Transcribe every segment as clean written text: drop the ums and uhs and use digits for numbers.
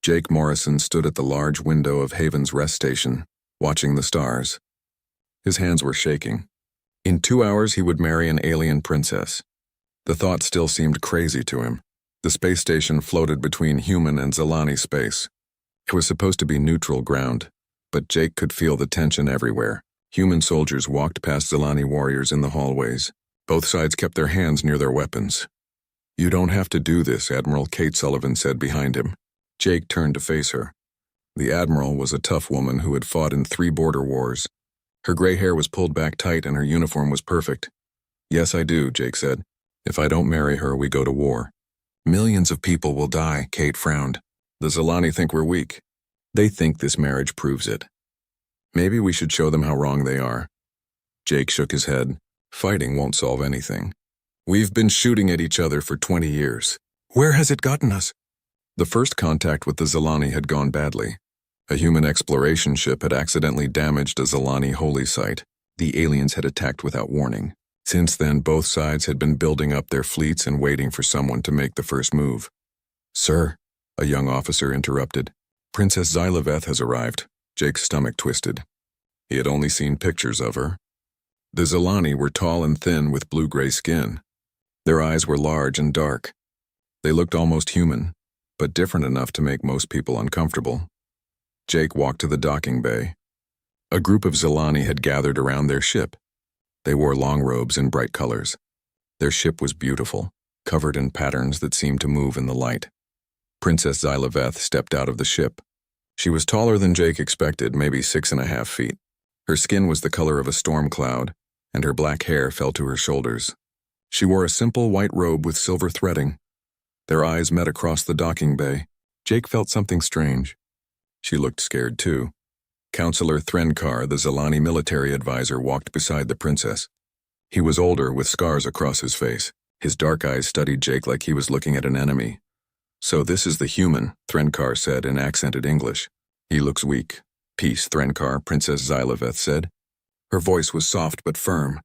Jake Morrison stood at the large window of Haven's rest station, watching the stars. His hands were shaking. In 2 hours he would marry an alien princess. The thought still seemed crazy to him. The space station floated between human and Zilani space. It was supposed to be neutral ground, but Jake could feel the tension everywhere. Human soldiers walked past Zilani warriors in the hallways. Both sides kept their hands near their weapons. "You don't have to do this," Admiral Kate Sullivan said behind him. Jake turned to face her. The Admiral was a tough woman who had fought in 3 border wars. Her gray hair was pulled back tight and her uniform was perfect. "Yes, I do," Jake said. "If I don't marry her, we go to war." "Millions of people will die," Kate frowned. "The Zilani think we're weak. They think this marriage proves it. Maybe we should show them how wrong they are." Jake shook his head. "Fighting won't solve anything. We've been shooting at each other for 20 years. Where has it gotten us?" The first contact with the Zilani had gone badly. A human exploration ship had accidentally damaged a Zilani holy site. The aliens had attacked without warning. Since then, both sides had been building up their fleets and waiting for someone to make the first move. "Sir," a young officer interrupted. "Princess Xylaveth has arrived." Jake's stomach twisted. He had only seen pictures of her. The Zilani were tall and thin with blue-gray skin. Their eyes were large and dark. They looked almost human, but different enough to make most people uncomfortable. Jake walked to the docking bay. A group of Zilani had gathered around their ship. They wore long robes in bright colors. Their ship was beautiful, covered in patterns that seemed to move in the light. Princess Xylaveth stepped out of the ship. She was taller than Jake expected, maybe 6.5 feet. Her skin was the color of a storm cloud, and her black hair fell to her shoulders. She wore a simple white robe with silver threading. Their eyes met across the docking bay. Jake felt something strange. She looked scared too. Counselor Threnkar, the Zilani military advisor, walked beside the princess. He was older, with scars across his face. His dark eyes studied Jake like he was looking at an enemy. "So this is the human," Threnkar said in accented English. "He looks weak." "Peace, Threnkar," Princess Xylaveth said. Her voice was soft but firm.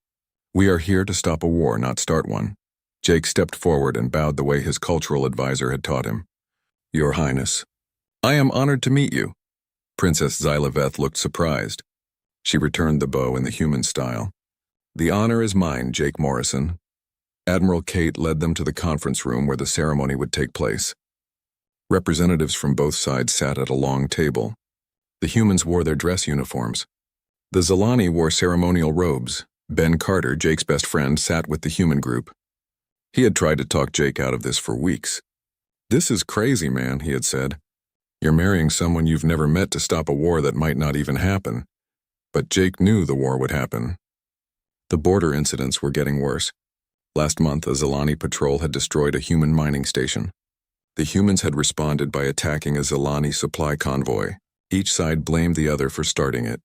"We are here to stop a war, not start one." Jake stepped forward and bowed the way his cultural advisor had taught him. "Your Highness." "I am honored to meet you." Princess Xylaveth looked surprised. She returned the bow in the human style. "The honor is mine, Jake Morrison." Admiral Kate led them to the conference room where the ceremony would take place. Representatives from both sides sat at a long table. The humans wore their dress uniforms. The Zilani wore ceremonial robes. Ben Carter, Jake's best friend, sat with the human group. He had tried to talk Jake out of this for weeks. "This is crazy, man," he had said. "You're marrying someone you've never met to stop a war that might not even happen." But Jake knew the war would happen. The border incidents were getting worse. Last month, a Zilani patrol had destroyed a human mining station. The humans had responded by attacking a Zilani supply convoy. Each side blamed the other for starting it.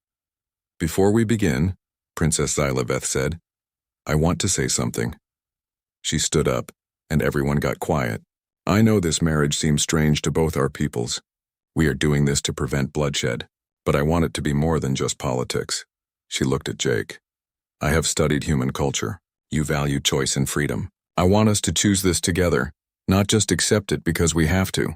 "Before we begin," Princess Xylaveth said, "I want to say something." She stood up, and everyone got quiet. "I know this marriage seems strange to both our peoples. We are doing this to prevent bloodshed, but I want it to be more than just politics." She looked at Jake. "I have studied human culture. You value choice and freedom. I want us to choose this together, not just accept it because we have to."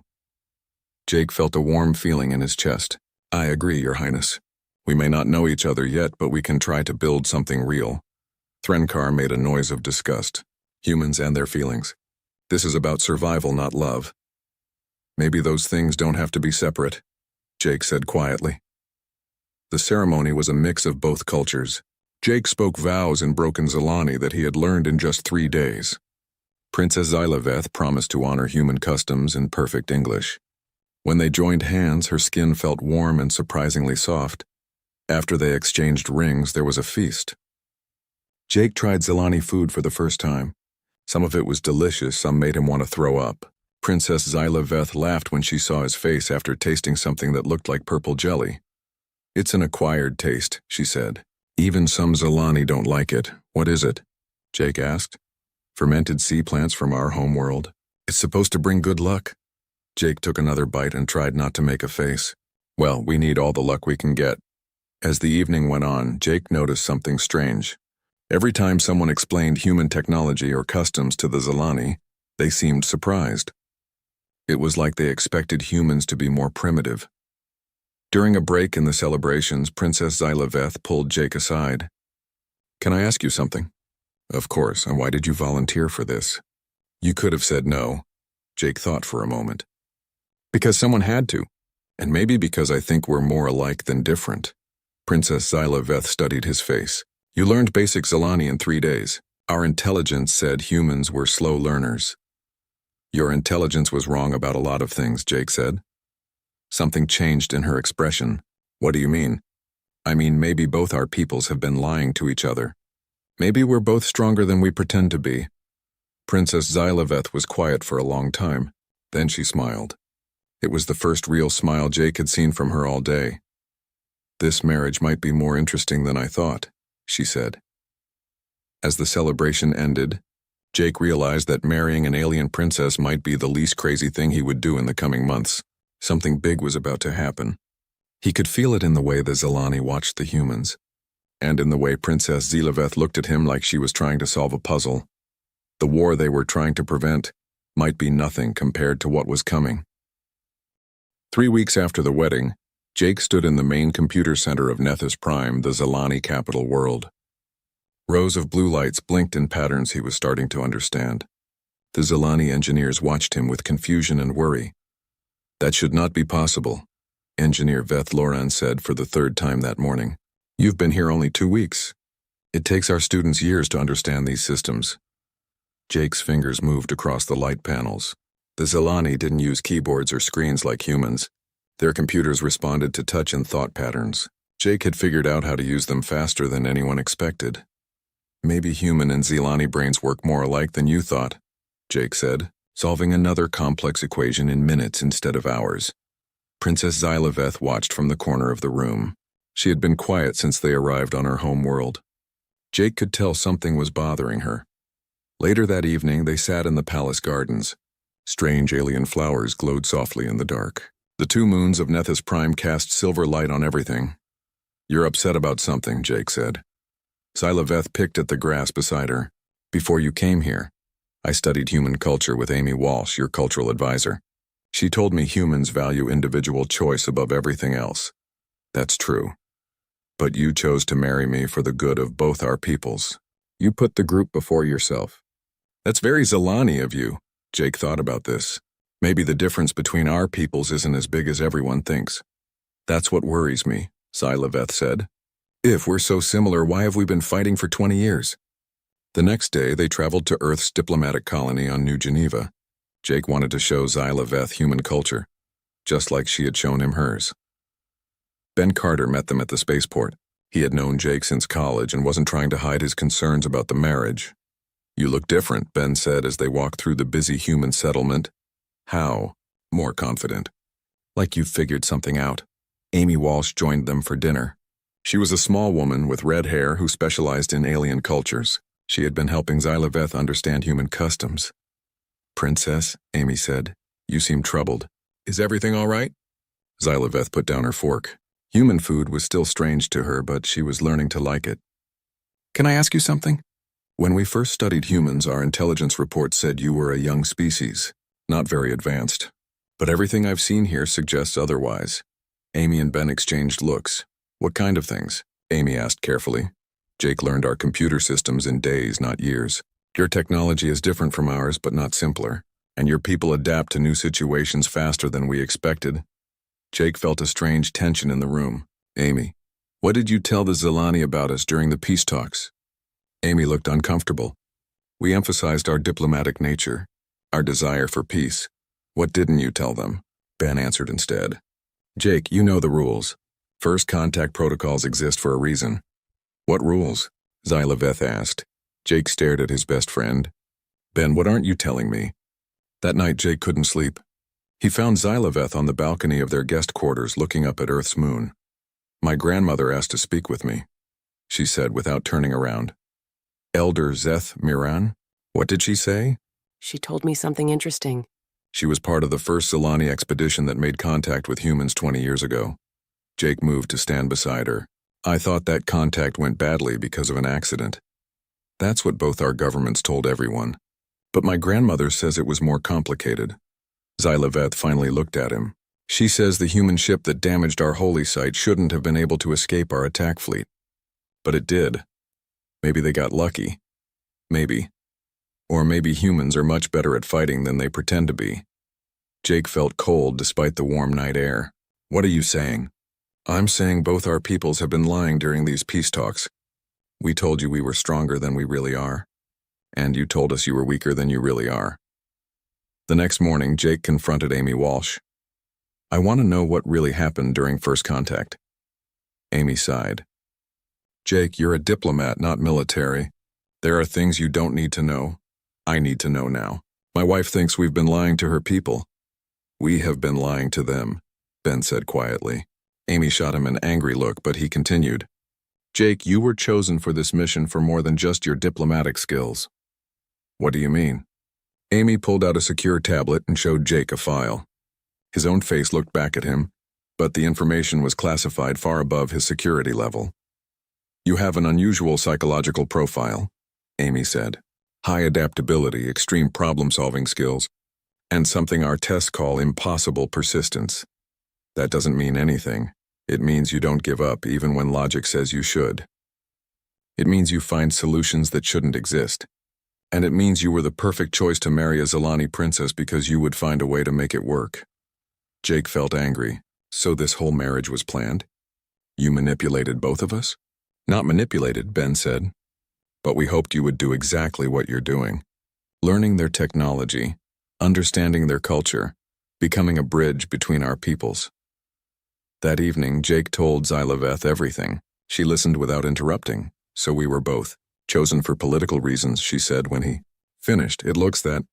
Jake felt a warm feeling in his chest. "I agree, Your Highness. We may not know each other yet, but we can try to build something real." Threnkar made a noise of disgust. "Humans and their feelings. This is about survival, not love." "Maybe those things don't have to be separate," Jake said quietly. The ceremony was a mix of both cultures. Jake spoke vows in broken Zilani that he had learned in just 3 days. Princess Xylaveth promised to honor human customs in perfect English. When they joined hands, her skin felt warm and surprisingly soft. After they exchanged rings, there was a feast. Jake tried Zilani food for the first time. Some of it was delicious, some made him want to throw up. Princess Xylaveth laughed when she saw his face after tasting something that looked like purple jelly. "It's an acquired taste," she said. "Even some Zilani don't like it. What is it?" Jake asked. "Fermented sea plants from our homeworld. It's supposed to bring good luck." Jake took another bite and tried not to make a face. "Well, we need all the luck we can get." As the evening went on, Jake noticed something strange. Every time someone explained human technology or customs to the Zilani, they seemed surprised. It was like they expected humans to be more primitive. During a break in the celebrations, Princess Xylaveth pulled Jake aside. "Can I ask you something?" "Of course, and why did you volunteer for this?" "You could have said no." Jake thought for a moment. "Because someone had to, and maybe because I think we're more alike than different." Princess Xylaveth studied his face. "You learned basic Zilani in 3 days. Our intelligence said humans were slow learners." "Your intelligence was wrong about a lot of things," Jake said. Something changed in her expression. "What do you mean?" "I mean, maybe both our peoples have been lying to each other. Maybe we're both stronger than we pretend to be." Princess Xylaveth was quiet for a long time. Then she smiled. It was the first real smile Jake had seen from her all day. "This marriage might be more interesting than I thought," she said. As the celebration ended, Jake realized that marrying an alien princess might be the least crazy thing he would do in the coming months. Something big was about to happen. He could feel it in the way the Zilani watched the humans, and in the way Princess Xylaveth looked at him like she was trying to solve a puzzle. The war they were trying to prevent might be nothing compared to what was coming. 3 weeks after the wedding, Jake stood in the main computer center of Nethys Prime, the Zilani capital world. Rows of blue lights blinked in patterns he was starting to understand. The Zilani engineers watched him with confusion and worry. "That should not be possible," Engineer Veth Loran said for the 3rd time that morning. "You've been here only 2 weeks. It takes our students years to understand these systems." Jake's fingers moved across the light panels. The Zilani didn't use keyboards or screens like humans. Their computers responded to touch and thought patterns. Jake had figured out how to use them faster than anyone expected. "Maybe human and Zilani brains work more alike than you thought," Jake said, solving another complex equation in minutes instead of hours. Princess Xylaveth watched from the corner of the room. She had been quiet since they arrived on her home world. Jake could tell something was bothering her. Later that evening, they sat in the palace gardens. Strange alien flowers glowed softly in the dark. The 2 moons of Nethys Prime cast silver light on everything. "You're upset about something," Jake said. Xylaveth picked at the grass beside her. "Before you came here, I studied human culture with Amy Walsh, your cultural advisor. She told me humans value individual choice above everything else. That's true. But you chose to marry me for the good of both our peoples. You put the group before yourself." "That's very Zilani of you." Jake thought about this. "Maybe the difference between our peoples isn't as big as everyone thinks." "That's what worries me," Xylaveth said. "If we're so similar, why have we been fighting for 20 years? The next day, they traveled to Earth's diplomatic colony on New Geneva. Jake wanted to show Xylaveth human culture, just like she had shown him hers. Ben Carter met them at the spaceport. He had known Jake since college and wasn't trying to hide his concerns about the marriage. "You look different," Ben said as they walked through the busy human settlement. "How?" More confident. "Like you've figured something out." Amy Walsh joined them for dinner. She was a small woman with red hair who specialized in alien cultures. She had been helping Xylaveth understand human customs. "Princess," Amy said, "you seem troubled. Is everything all right?" Xylaveth put down her fork. Human food was still strange to her, but she was learning to like it. "Can I ask you something?" "When we first studied humans, our intelligence report said you were a young species, not very advanced. But everything I've seen here suggests otherwise." Amy and Ben exchanged looks. "What kind of things?" Amy asked carefully. "Jake learned our computer systems in days, not years. Your technology is different from ours, but not simpler. And your people adapt to new situations faster than we expected." Jake felt a strange tension in the room. "Amy, what did you tell the Zilani about us during the peace talks?" Amy looked uncomfortable. "We emphasized our diplomatic nature, our desire for peace." "What didn't you tell them?" Ben answered instead. "Jake, you know the rules. First contact protocols exist for a reason." "What rules?" Xylaveth asked. Jake stared at his best friend. "Ben, what aren't you telling me?" That night, Jake couldn't sleep. He found Xylaveth on the balcony of their guest quarters looking up at Earth's moon. "My grandmother asked to speak with me," she said without turning around. "Elder Zeth Miran? What did she say?" "She told me something interesting." "She was part of the first Zilani expedition that made contact with humans 20 years ago." Jake moved to stand beside her. "I thought that contact went badly because of an accident. That's what both our governments told everyone. But my grandmother says it was more complicated. Xylaveth finally looked at him. She says the human ship that damaged our holy site shouldn't have been able to escape our attack fleet. But it did. Maybe they got lucky. Maybe. Or maybe humans are much better at fighting than they pretend to be. Jake felt cold despite the warm night air. What are you saying? I'm saying both our peoples have been lying during these peace talks. We told you we were stronger than we really are. And you told us you were weaker than you really are. The next morning, Jake confronted Amy Walsh. I want to know what really happened during first contact. Amy sighed. Jake, you're a diplomat, not military. There are things you don't need to know. I need to know now. My wife thinks we've been lying to her people. We have been lying to them, Ben said quietly. Amy shot him an angry look, but he continued. Jake, you were chosen for this mission for more than just your diplomatic skills. What do you mean? Amy pulled out a secure tablet and showed Jake a file. His own face looked back at him, but the information was classified far above his security level. You have an unusual psychological profile, Amy said. High adaptability, extreme problem-solving skills, and something our tests call impossible persistence. That doesn't mean anything. It means you don't give up even when logic says you should. It means you find solutions that shouldn't exist. And it means you were the perfect choice to marry a Zalani princess because you would find a way to make it work. Jake felt angry. So this whole marriage was planned? You manipulated both of us? Not manipulated, Ben said. But we hoped you would do exactly what you're doing. Learning their technology, understanding their culture, becoming a bridge between our peoples. That evening, Jake told Xylaveth everything. She listened without interrupting, so we were both chosen for political reasons, she said when he finished. It looks that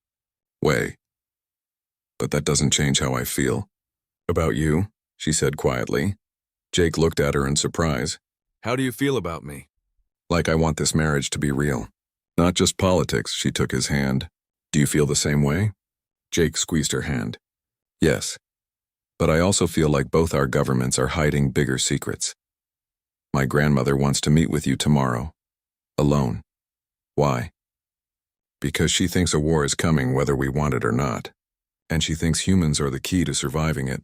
way. But that doesn't change how I feel. About you, she said quietly. Jake looked at her in surprise. How do you feel about me? Like I want this marriage to be real. Not just politics, she took his hand. Do you feel the same way? Jake squeezed her hand. Yes. But I also feel like both our governments are hiding bigger secrets. My grandmother wants to meet with you tomorrow. Alone. Why? Because she thinks a war is coming whether we want it or not. And she thinks humans are the key to surviving it.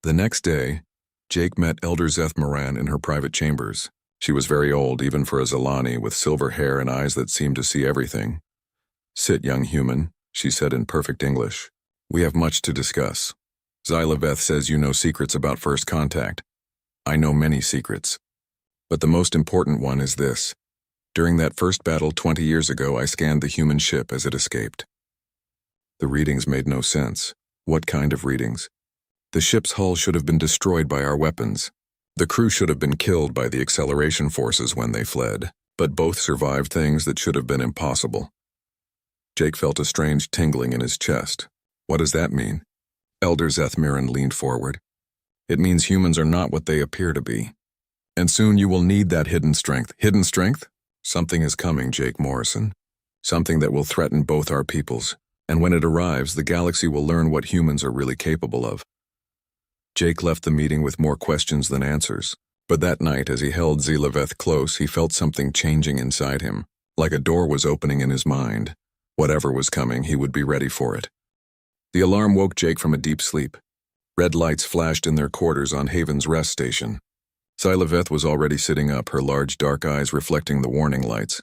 The next day, Jake met Elder Zeth Moran in her private chambers. She was very old, even for a Zalani, with silver hair and eyes that seemed to see everything. Sit, young human, she said in perfect English. We have much to discuss. Xylaveth says you know secrets about first contact. I know many secrets. But the most important one is this. During that first battle 20 years ago, I scanned the human ship as it escaped. The readings made no sense. What kind of readings? The ship's hull should have been destroyed by our weapons. The crew should have been killed by the acceleration forces when they fled, but both survived things that should have been impossible. Jake felt a strange tingling in his chest. What does that mean? Elder Zeth Moran leaned forward. It means humans are not what they appear to be. And soon you will need that hidden strength. Hidden strength? Something is coming, Jake Morrison. Something that will threaten both our peoples. And when it arrives, the galaxy will learn what humans are really capable of. Jake left the meeting with more questions than answers. But that night, as he held Xylaveth close, he felt something changing inside him, like a door was opening in his mind. Whatever was coming, he would be ready for it. The alarm woke Jake from a deep sleep. Red lights flashed in their quarters on Haven's rest station. Xylaveth was already sitting up, her large dark eyes reflecting the warning lights.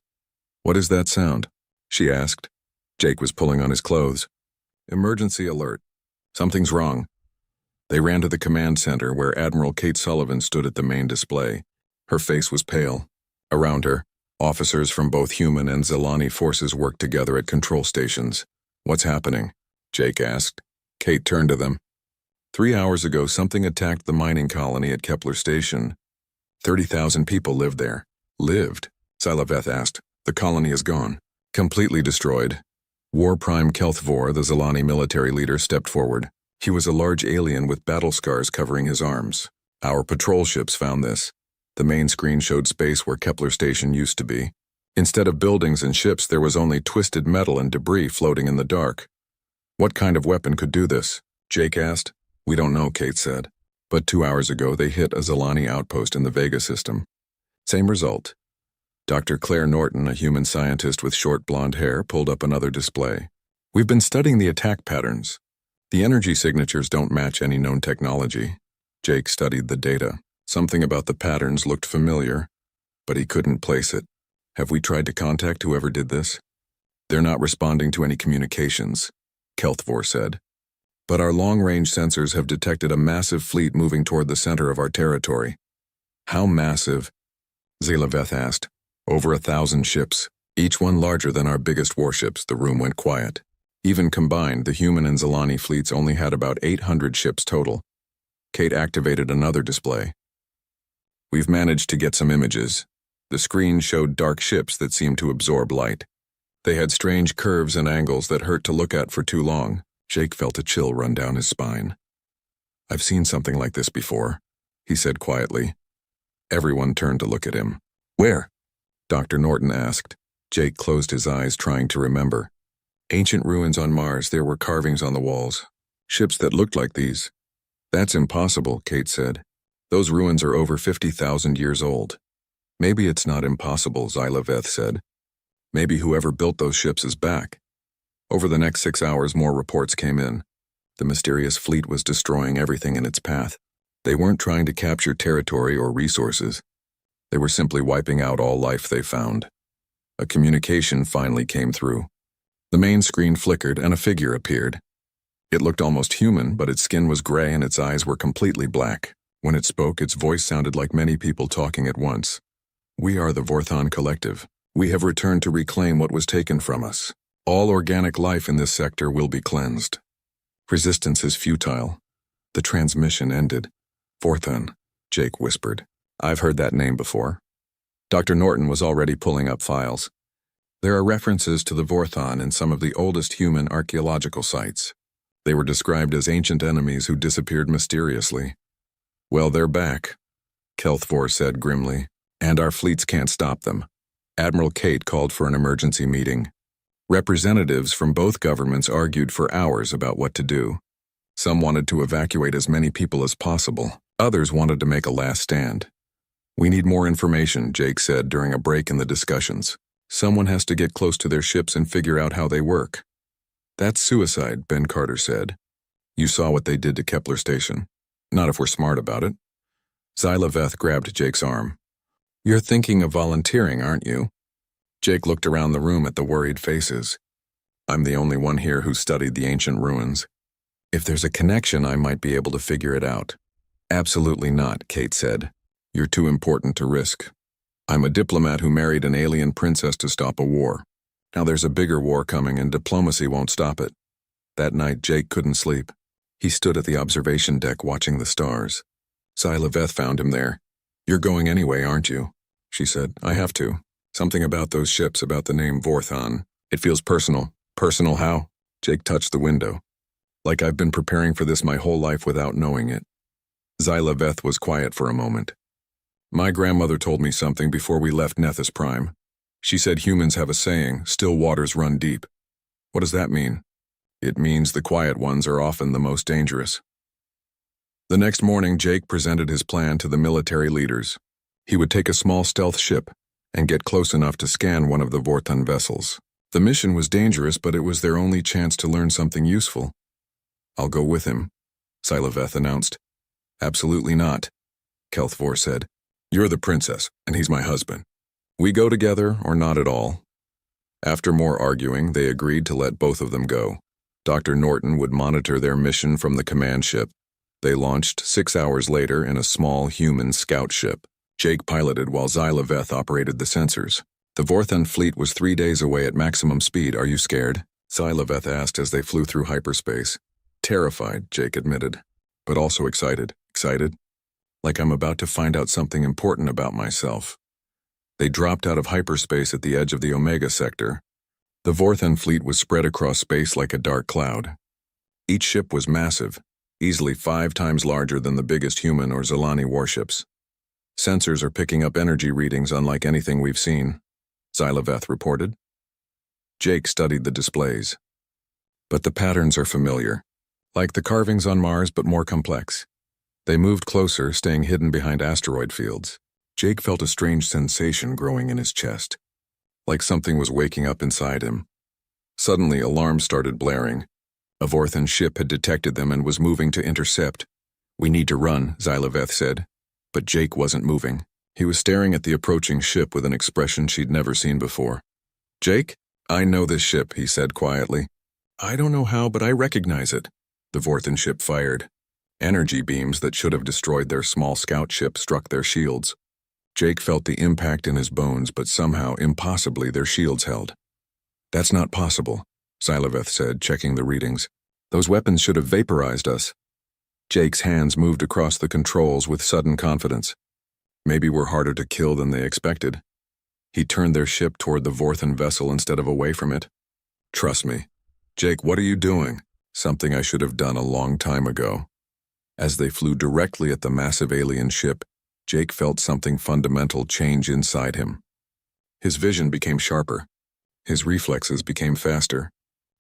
What is that sound? She asked. Jake was pulling on his clothes. Emergency alert. Something's wrong. They ran to the command center where Admiral Kate Sullivan stood at the main display. Her face was pale. Around her, officers from both human and Zalani forces worked together at control stations. What's happening? Jake asked. Kate turned to them. 3 hours ago, something attacked the mining colony at Kepler Station. 30,000 people lived there. Lived? Xylaveth asked. The colony is gone. Completely destroyed. War Prime Kelthvor, the Zalani military leader, stepped forward. He was a large alien with battle scars covering his arms. Our patrol ships found this. The main screen showed space where Kepler Station used to be. Instead of buildings and ships, there was only twisted metal and debris floating in the dark. What kind of weapon could do this? Jake asked. We don't know, Kate said. But 2 hours ago, they hit a Zalani outpost in the Vega system. Same result. Dr. Claire Norton, a human scientist with short blonde hair, pulled up another display. We've been studying the attack patterns. The energy signatures don't match any known technology. Jake studied the data. Something about the patterns looked familiar, but he couldn't place it. Have we tried to contact whoever did this? They're not responding to any communications, Kelthvor said. But our long-range sensors have detected a massive fleet moving toward the center of our territory. How massive? Zalaveth asked. Over 1,000 ships, each one larger than our biggest warships. The room went quiet. Even combined, the human and Zalani fleets only had about 800 ships total. Kate activated another display. We've managed to get some images. The screen showed dark ships that seemed to absorb light. They had strange curves and angles that hurt to look at for too long. Jake felt a chill run down his spine. I've seen something like this before, he said quietly. Everyone turned to look at him. Where? Dr. Norton asked. Jake closed his eyes, trying to remember. Ancient ruins on Mars. There were carvings on the walls. Ships that looked like these. That's impossible, Kate said. Those ruins are over 50,000 years old. Maybe it's not impossible, Zalaveth said. Maybe whoever built those ships is back. Over the next 6 hours, more reports came in. The mysterious fleet was destroying everything in its path. They weren't trying to capture territory or resources. They were simply wiping out all life they found. A communication finally came through. The main screen flickered and a figure appeared. It looked almost human, but its skin was gray and its eyes were completely black. When it spoke, its voice sounded like many people talking at once. We are the Vorthon Collective. We have returned to reclaim what was taken from us. All organic life in this sector will be cleansed. Resistance is futile. The transmission ended. Vorthon, Jake whispered. I've heard that name before. Dr. Norton was already pulling up files. There are references to the Vorthon in some of the oldest human archaeological sites. They were described as ancient enemies who disappeared mysteriously. Well, they're back, Kelthvor said grimly, and our fleets can't stop them. Admiral Kate called for an emergency meeting. Representatives from both governments argued for hours about what to do. Some wanted to evacuate as many people as possible. Others wanted to make a last stand. We need more information, Jake said during a break in the discussions. Someone has to get close to their ships and figure out how they work. That's suicide, Ben Carter said. You saw what they did to Kepler Station. Not if we're smart about it. Zalaveth grabbed Jake's arm. You're thinking of volunteering, aren't you? Jake looked around the room at the worried faces. I'm the only one here who studied the ancient ruins. If there's a connection, I might be able to figure it out. Absolutely not, Kate said. You're too important to risk. I'm a diplomat who married an alien princess to stop a war. Now there's a bigger war coming and diplomacy won't stop it. That night, Jake couldn't sleep. He stood at the observation deck watching the stars. Zalaveth found him there. You're going anyway, aren't you? She said. I have to. Something about those ships, about the name Vorthon. It feels personal. Personal how? Jake touched the window. Like I've been preparing for this my whole life without knowing it. Zalaveth was quiet for a moment. My grandmother told me something before we left Nethys Prime. She said humans have a saying, still waters run deep. What does that mean? It means the quiet ones are often the most dangerous. The next morning, Jake presented his plan to the military leaders. He would take a small stealth ship and get close enough to scan one of the Vorthon vessels. The mission was dangerous, but it was their only chance to learn something useful. I'll go with him, Zalaveth announced. Absolutely not, Kelthvor said. You're the princess, and he's my husband. We go together or not at all. After more arguing, they agreed to let both of them go. Dr. Norton would monitor their mission from the command ship. They launched 6 hours later in a small human scout ship. Jake piloted while Zalaveth operated the sensors. The Vorthon fleet was 3 days away at maximum speed. Are you scared? Zalaveth asked as they flew through hyperspace. Terrified, Jake admitted, but also excited. Excited? Like I'm about to find out something important about myself. They dropped out of hyperspace at the edge of the Omega sector. The Vorthon fleet was spread across space like a dark cloud. Each ship was massive, easily 5 times larger than the biggest human or Zalani warships. Sensors are picking up energy readings unlike anything we've seen, Zalaveth reported. Jake studied the displays. But the patterns are familiar, like the carvings on Mars but more complex. They moved closer, staying hidden behind asteroid fields. Jake felt a strange sensation growing in his chest, like something was waking up inside him. Suddenly, alarms started blaring. A Vorthan ship had detected them and was moving to intercept. "We need to run," Xylaveth said. But Jake wasn't moving. He was staring at the approaching ship with an expression she'd never seen before. "Jake, I know this ship," he said quietly. "I don't know how, but I recognize it." The Vorthan ship fired. Energy beams that should have destroyed their small scout ship struck their shields. Jake felt the impact in his bones, but somehow, impossibly, their shields held. "That's not possible," Xylaveth said, checking the readings. "Those weapons should have vaporized us." Jake's hands moved across the controls with sudden confidence. Maybe we're harder to kill than they expected. He turned their ship toward the Vorthan vessel instead of away from it. "Trust me." "Jake, what are you doing?" "Something I should have done a long time ago." As they flew directly at the massive alien ship, Jake felt something fundamental change inside him. His vision became sharper. His reflexes became faster.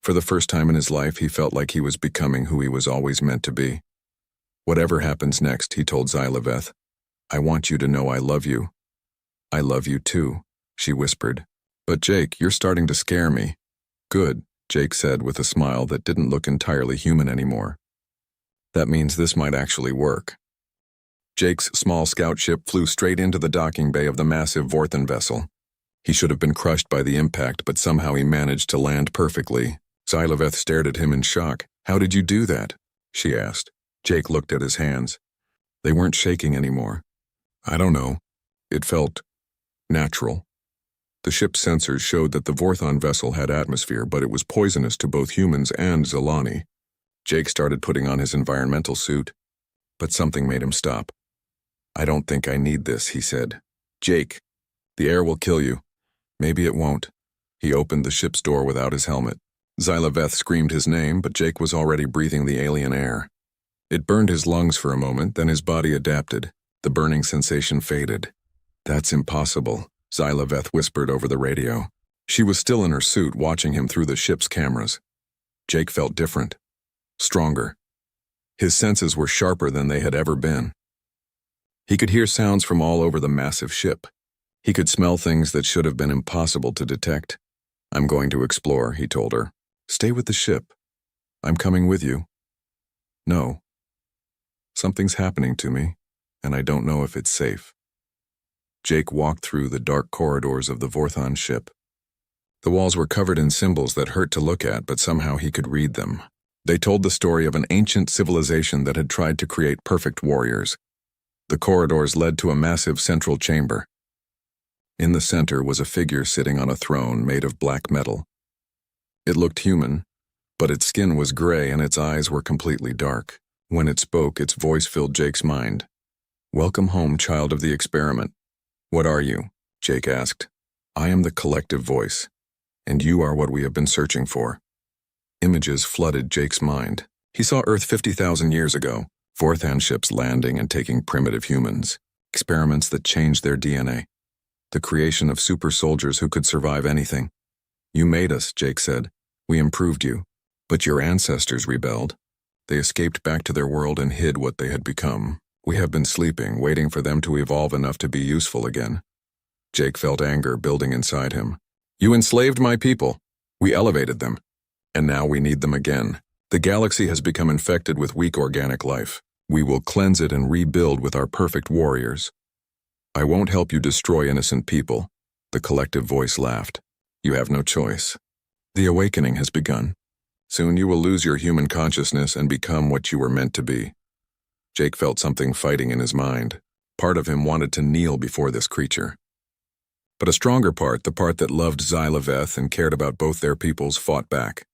For the first time in his life, he felt like he was becoming who he was always meant to be. "Whatever happens next," he told Xylaveth, "I want you to know I love you." "I love you too," she whispered. "But Jake, you're starting to scare me." "Good," Jake said with a smile that didn't look entirely human anymore. "That means this might actually work." Jake's small scout ship flew straight into the docking bay of the massive Vorthan vessel. He should have been crushed by the impact, but somehow he managed to land perfectly. Xylaveth stared at him in shock. "How did you do that?" she asked. Jake looked at his hands. They weren't shaking anymore. "I don't know. It felt natural." The ship's sensors showed that the Vorthan vessel had atmosphere, but it was poisonous to both humans and Zilani. Jake started putting on his environmental suit, but something made him stop. "I don't think I need this," he said. "Jake, the air will kill you." "Maybe it won't." He opened the ship's door without his helmet. Xylaveth screamed his name, but Jake was already breathing the alien air. It burned his lungs for a moment, then his body adapted. The burning sensation faded. "That's impossible," Xylaveth whispered over the radio. She was still in her suit, watching him through the ship's cameras. Jake felt different. Stronger. His senses were sharper than they had ever been. He could hear sounds from all over the massive ship. He could smell things that should have been impossible to detect. "I'm going to explore," he told her. "Stay with the ship. I'm coming with you." "No. Something's happening to me, and I don't know if it's safe." Jake walked through the dark corridors of the Vorthan ship. The walls were covered in symbols that hurt to look at, but somehow he could read them. They told the story of an ancient civilization that had tried to create perfect warriors. The corridors led to a massive central chamber. In the center was a figure sitting on a throne made of black metal. It looked human, but its skin was gray and its eyes were completely dark. When it spoke, its voice filled Jake's mind. "Welcome home, child of the experiment." "What are you?" Jake asked. "I am the collective voice, and you are what we have been searching for." Images flooded Jake's mind. He saw Earth 50,000 years ago, Vorthan ships landing and taking primitive humans, experiments that changed their DNA, the creation of super soldiers who could survive anything. "You made us," Jake said. "We improved you. But your ancestors rebelled. They escaped back to their world and hid what they had become. We have been sleeping, waiting for them to evolve enough to be useful again." Jake felt anger building inside him. "You enslaved my people. We elevated them. And now we need them again. The galaxy has become infected with weak organic life. We will cleanse it and rebuild with our perfect warriors." "I won't help you destroy innocent people," the collective voice laughed. "You have no choice. The awakening has begun. Soon you will lose your human consciousness and become what you were meant to be." Jake felt something fighting in his mind. Part of him wanted to kneel before this creature. But a stronger part, the part that loved Xylaveth and cared about both their peoples, fought back.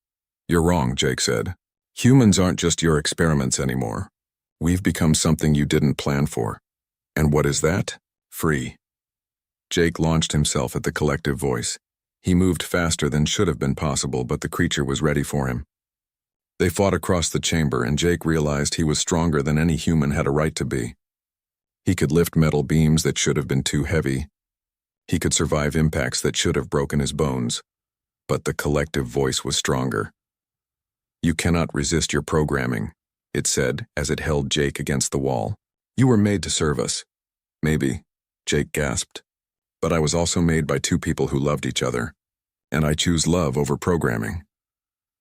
"You're wrong," Jake said. "Humans aren't just your experiments anymore. We've become something you didn't plan for. And what is that? Free." Jake launched himself at the collective voice. He moved faster than should have been possible, but the creature was ready for him. They fought across the chamber, and Jake realized he was stronger than any human had a right to be. He could lift metal beams that should have been too heavy. He could survive impacts that should have broken his bones. But the collective voice was stronger. "You cannot resist your programming," it said as it held Jake against the wall. "You were made to serve us." "Maybe," Jake gasped. "But I was also made by two people who loved each other. And I choose love over programming."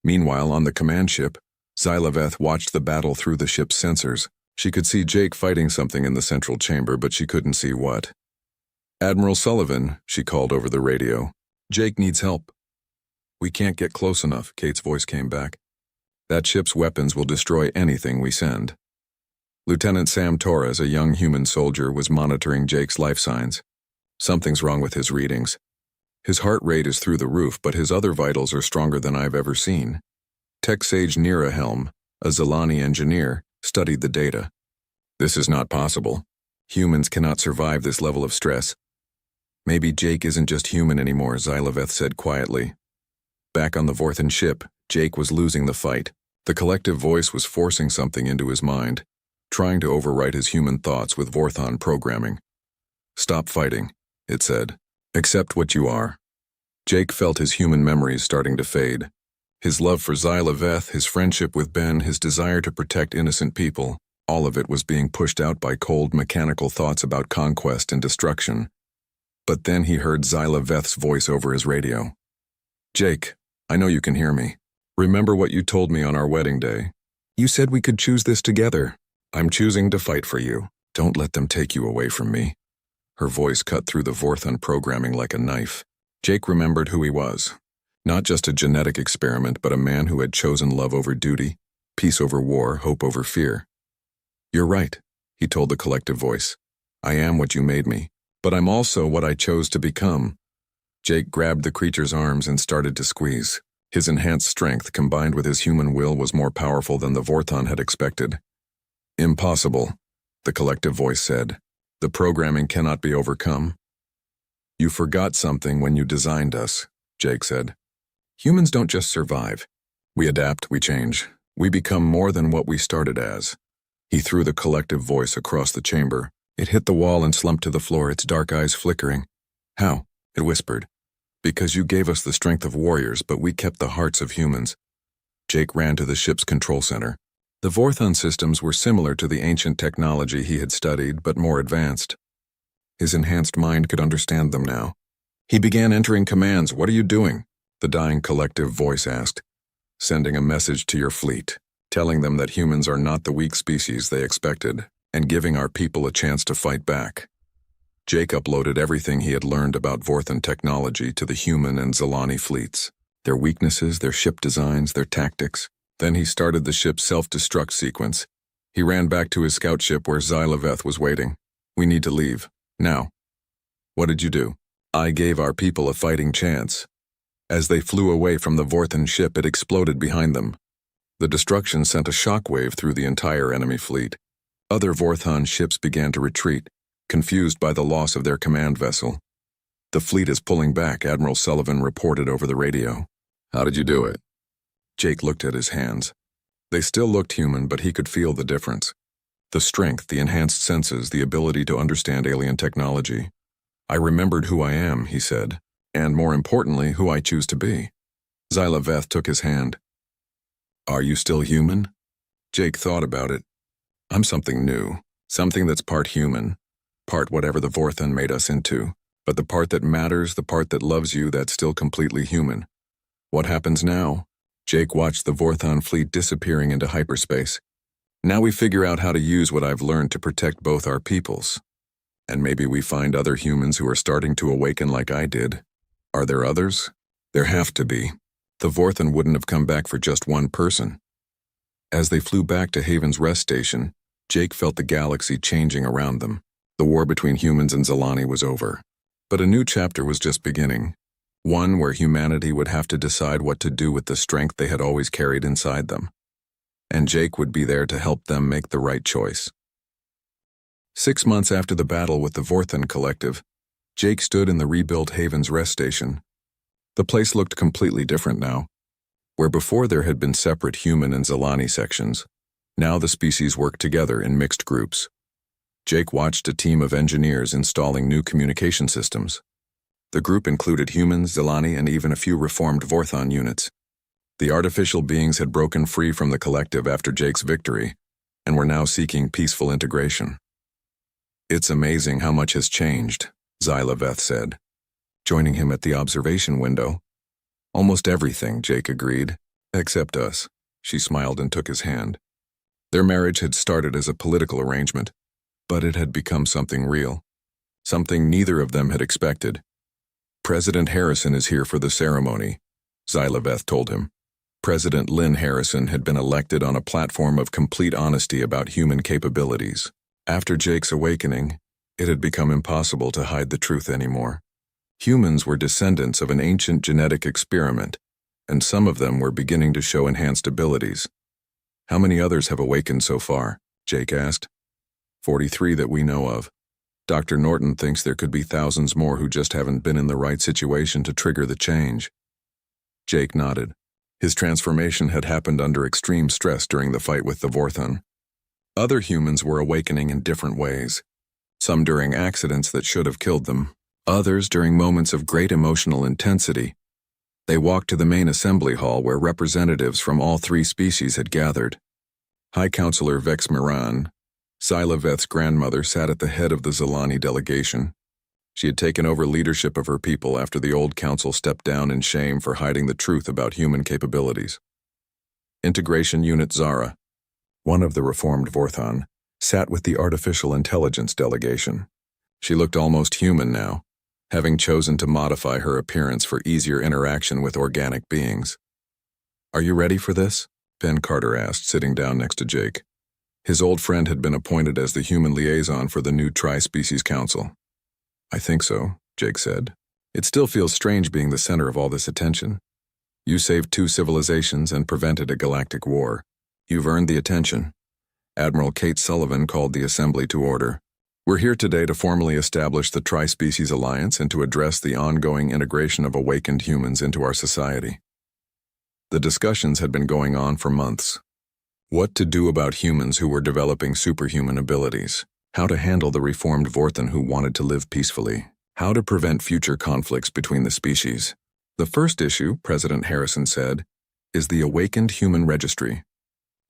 Meanwhile, on the command ship, Xylaveth watched the battle through the ship's sensors. She could see Jake fighting something in the central chamber, but she couldn't see what. "Admiral Sullivan," she called over the radio. "Jake needs help." "We can't get close enough," Kate's voice came back. "That ship's weapons will destroy anything we send." Lieutenant Sam Torres, a young human soldier, was monitoring Jake's life signs. "Something's wrong with his readings. His heart rate is through the roof, but his other vitals are stronger than I've ever seen." Tech Sage Nira Helm, a Zalani engineer, studied the data. "This is not possible. Humans cannot survive this level of stress." "Maybe Jake isn't just human anymore," Xylaveth said quietly. Back on the Vorthan ship, Jake was losing the fight. The collective voice was forcing something into his mind, trying to overwrite his human thoughts with Vorthon programming. "Stop fighting," it said. "Accept what you are." Jake felt his human memories starting to fade. His love for Xylaveth, his friendship with Ben, his desire to protect innocent people, all of it was being pushed out by cold, mechanical thoughts about conquest and destruction. But then he heard Xylaveth's voice over his radio. "Jake, I know you can hear me. Remember what you told me on our wedding day? You said we could choose this together. I'm choosing to fight for you. Don't let them take you away from me." Her voice cut through the Vorthon programming like a knife. Jake remembered who he was. Not just a genetic experiment, but a man who had chosen love over duty, peace over war, hope over fear. "You're right," he told the collective voice. "I am what you made me, but I'm also what I chose to become." Jake grabbed the creature's arms and started to squeeze. His enhanced strength, combined with his human will, was more powerful than the Vorthon had expected. "Impossible," the collective voice said. "The programming cannot be overcome." "You forgot something when you designed us," Jake said. "Humans don't just survive. We adapt, we change. We become more than what we started as." He threw the collective voice across the chamber. It hit the wall and slumped to the floor, its dark eyes flickering. "How?" it whispered. "Because you gave us the strength of warriors, but we kept the hearts of humans." Jake ran to the ship's control center. The Vorthon systems were similar to the ancient technology he had studied, but more advanced. His enhanced mind could understand them now. He began entering commands. "What are you doing?" the dying collective voice asked. "Sending a message to your fleet, telling them that humans are not the weak species they expected, and giving our people a chance to fight back." Jake uploaded everything he had learned about Vorthon technology to the human and Zalani fleets. Their weaknesses, their ship designs, their tactics. Then he started the ship's self-destruct sequence. He ran back to his scout ship where Xylaveth was waiting. "We need to leave. Now." "What did you do?" "I gave our people a fighting chance." As they flew away from the Vorthon ship, it exploded behind them. The destruction sent a shockwave through the entire enemy fleet. Other Vorthon ships began to retreat, confused by the loss of their command vessel. "The fleet is pulling back," Admiral Sullivan reported over the radio. "How did you do it?" Jake looked at his hands. They still looked human, but he could feel the difference. The strength, the enhanced senses, the ability to understand alien technology. "I remembered who I am," he said, "and more importantly, who I choose to be." Xylaveth took his hand. "Are you still human?" Jake thought about it. "I'm something new, something that's part human, part whatever the Vorthon made us into, but the part that matters, the part that loves you, that's still completely human." "What happens now?" Jake watched the Vorthon fleet disappearing into hyperspace. "Now we figure out how to use what I've learned to protect both our peoples. And maybe we find other humans who are starting to awaken like I did. Are there others? There have to be. The Vorthon wouldn't have come back for just one person." As they flew back to Haven's rest station, Jake felt the galaxy changing around them. The war between humans and Zalani was over. But a new chapter was just beginning. One where humanity would have to decide what to do with the strength they had always carried inside them. And Jake would be there to help them make the right choice. 6 months after the battle with the Vorthon Collective, Jake stood in the rebuilt Haven's rest station. The place looked completely different now. Where before there had been separate human and Zalani sections, now the species worked together in mixed groups. Jake watched a team of engineers installing new communication systems. The group included humans, Zalani, and even a few reformed Vorthon units. The artificial beings had broken free from the collective after Jake's victory, and were now seeking peaceful integration. "It's amazing how much has changed," Xylaveth said, joining him at the observation window. "Almost everything," Jake agreed, "except us. She smiled and took his hand. Their marriage had started as a political arrangement, but it had become something real. Something neither of them had expected. President Harrison is here for the ceremony, Xylaveth told him. President Lynn Harrison had been elected on a platform of complete honesty about human capabilities. After Jake's awakening, it had become impossible to hide the truth anymore. Humans were descendants of an ancient genetic experiment, and some of them were beginning to show enhanced abilities. How many others have awakened so far? Jake asked. 43 that we know of. Dr. Norton thinks there could be thousands more who just haven't been in the right situation to trigger the change. Jake nodded. His transformation had happened under extreme stress during the fight with the Vorthon. Other humans were awakening in different ways. Some during accidents that should have killed them, others during moments of great emotional intensity. They walked to the main assembly hall where representatives from all three species had gathered. High Counselor Vex Miran, Xylaveth's grandmother, sat at the head of the Zilani delegation. She had taken over leadership of her people after the old council stepped down in shame for hiding the truth about human capabilities. Integration Unit Zara, one of the reformed Vorthon, sat with the artificial intelligence delegation. She looked almost human now, having chosen to modify her appearance for easier interaction with organic beings. "Are you ready for this?" Ben Carter asked, sitting down next to Jake. His old friend had been appointed as the human liaison for the new Tri-Species Council. "I think so," Jake said. "It still feels strange being the center of all this attention. You saved 2 civilizations and prevented a galactic war. You've earned the attention." Admiral Kate Sullivan called the assembly to order. "We're here today to formally establish the Tri-Species Alliance and to address the ongoing integration of awakened humans into our society." The discussions had been going on for months. What to do about humans who were developing superhuman abilities, how to handle the reformed Vorthon who wanted to live peacefully, how to prevent future conflicts between the species. "The first issue," President Harrison said, "is the Awakened Human Registry.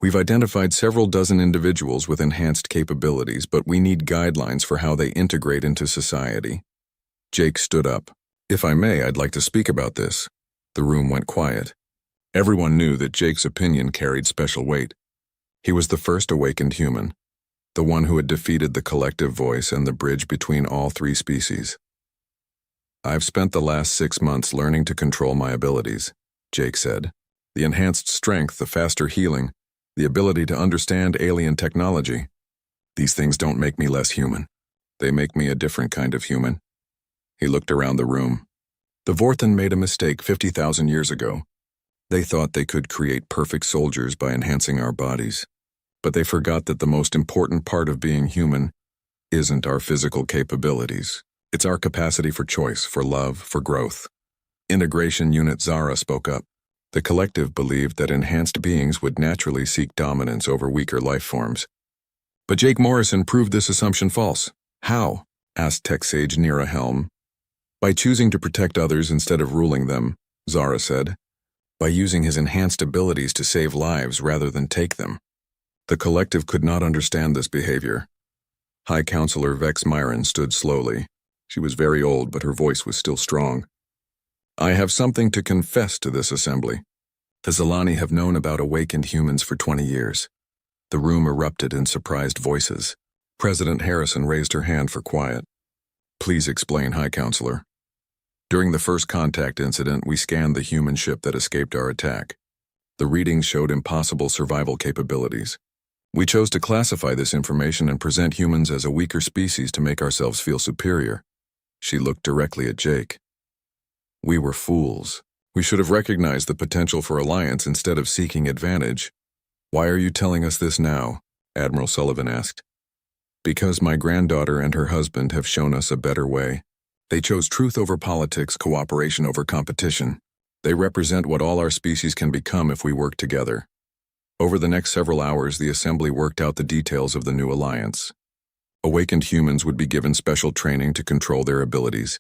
We've identified several dozen individuals with enhanced capabilities, but we need guidelines for how they integrate into society." Jake stood up. "If I may, I'd like to speak about this." The room went quiet. Everyone knew that Jake's opinion carried special weight. He was the first awakened human, the one who had defeated the collective voice and the bridge between all three species. "I've spent the last 6 months learning to control my abilities," Jake said. "The enhanced strength, the faster healing, the ability to understand alien technology. These things don't make me less human. They make me a different kind of human." He looked around the room. The Vorthon made a mistake 50,000 years ago. They thought they could create perfect soldiers by enhancing our bodies. But they forgot that the most important part of being human isn't our physical capabilities. It's our capacity for choice, for love, for growth. Integration Unit Zara spoke up. The collective believed that enhanced beings would naturally seek dominance over weaker life forms. But Jake Morrison proved this assumption false. "How?" asked Tech Sage Nira Helm. "By choosing to protect others instead of ruling them," Zara said. "By using his enhanced abilities to save lives rather than take them." The collective could not understand this behavior. High Counselor Vex Myron stood slowly. She was very old, but her voice was still strong. "I have something to confess to this assembly. The Zilani have known about awakened humans for 20 years. The room erupted in surprised voices. President Harrison raised her hand for quiet. "Please explain, High Counselor." "During the first contact incident, we scanned the human ship that escaped our attack. The readings showed impossible survival capabilities. We chose to classify this information and present humans as a weaker species to make ourselves feel superior." She looked directly at Jake. "We were fools. We should have recognized the potential for alliance instead of seeking advantage." "Why are you telling us this now?" Admiral Sullivan asked. "Because my granddaughter and her husband have shown us a better way. They chose truth over politics, cooperation over competition. They represent what all our species can become if we work together." Over the next several hours, the assembly worked out the details of the new alliance. Awakened humans would be given special training to control their abilities,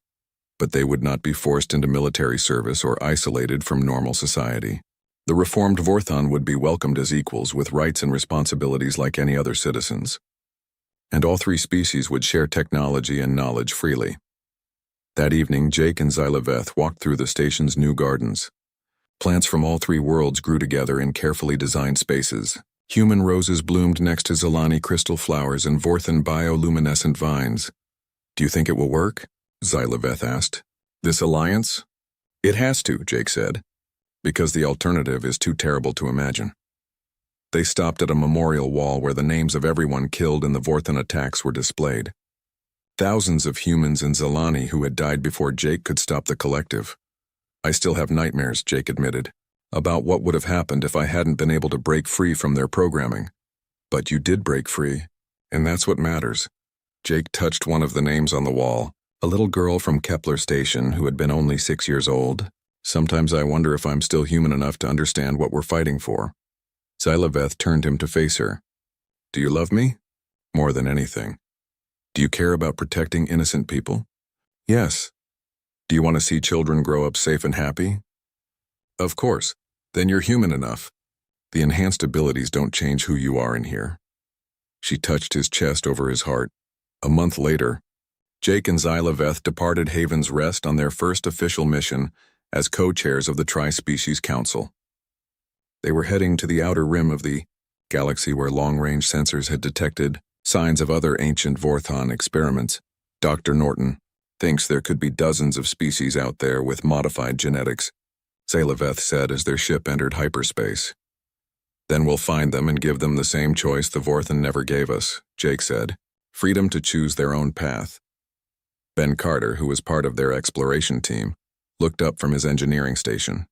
but they would not be forced into military service or isolated from normal society. The reformed Vorthon would be welcomed as equals with rights and responsibilities like any other citizens. And all three species would share technology and knowledge freely. That evening, Jake and Xylaveth walked through the station's new gardens. Plants from all three worlds grew together in carefully designed spaces. Human roses bloomed next to Zilani crystal flowers and Vorthan bioluminescent vines. Do you think it will work? Xylaveth asked. This alliance? It has to, Jake said, because the alternative is too terrible to imagine. They stopped at a memorial wall where the names of everyone killed in the Vorthan attacks were displayed. Thousands of humans in Zilani who had died before Jake could stop the collective. I still have nightmares, Jake admitted, about what would have happened if I hadn't been able to break free from their programming. But you did break free, and that's what matters. Jake touched one of the names on the wall, a little girl from Kepler Station who had been only 6 years old. Sometimes I wonder if I'm still human enough to understand what we're fighting for. Xylaveth turned him to face her. Do you love me? More than anything. Do you care about protecting innocent people? Yes. Do you want to see children grow up safe and happy? Of course. Then you're human enough. The enhanced abilities don't change who you are in here. She touched his chest over his heart. A month later, Jake and Xylaveth departed Haven's Rest on their first official mission as co-chairs of the Tri-Species Council. They were heading to the outer rim of the galaxy where long-range sensors had detected signs of other ancient Vorthan experiments. Dr. Norton thinks there could be dozens of species out there with modified genetics, Xylaveth said as their ship entered hyperspace. Then we'll find them and give them the same choice the Vorthan never gave us, Jake said. Freedom to choose their own path. Ben Carter, who was part of their exploration team, looked up from his engineering station.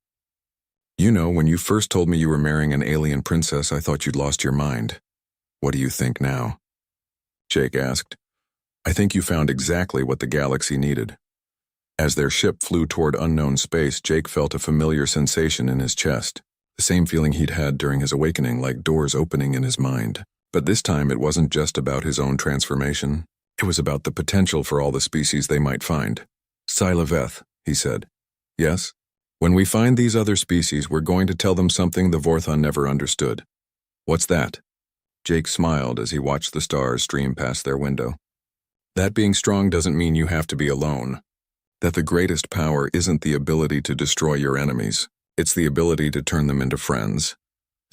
You know, when you first told me you were marrying an alien princess, I thought you'd lost your mind. What do you think now? Jake asked. I think you found exactly what the galaxy needed. As their ship flew toward unknown space, Jake felt a familiar sensation in his chest, the same feeling he'd had during his awakening, like doors opening in his mind. But this time it wasn't just about his own transformation. It was about the potential for all the species they might find. Xylaveth, he said. Yes? When we find these other species, we're going to tell them something the Vorthan never understood. What's that? Jake smiled as he watched the stars stream past their window. That being strong doesn't mean you have to be alone. That the greatest power isn't the ability to destroy your enemies. It's the ability to turn them into friends.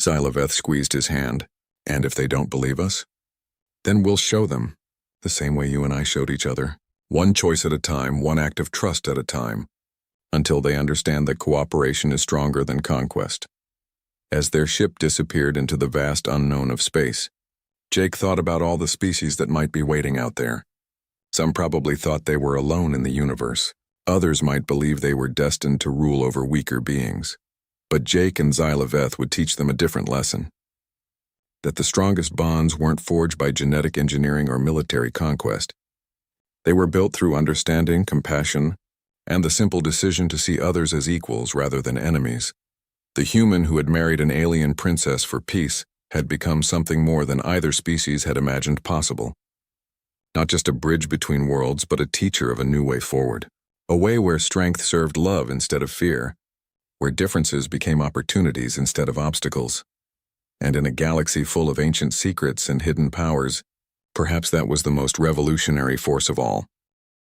Xylaveth squeezed his hand. And if they don't believe us? Then we'll show them, the same way you and I showed each other. One choice at a time, one act of trust at a time, until they understand that cooperation is stronger than conquest. As their ship disappeared into the vast unknown of space, Jake thought about all the species that might be waiting out there. Some probably thought they were alone in the universe. Others might believe they were destined to rule over weaker beings. But Jake and Xylaveth would teach them a different lesson. That the strongest bonds weren't forged by genetic engineering or military conquest. They were built through understanding, compassion, and the simple decision to see others as equals rather than enemies. The human who had married an alien princess for peace had become something more than either species had imagined possible. Not just a bridge between worlds, but a teacher of a new way forward. A way where strength served love instead of fear, where differences became opportunities instead of obstacles. And in a galaxy full of ancient secrets and hidden powers, perhaps that was the most revolutionary force of all.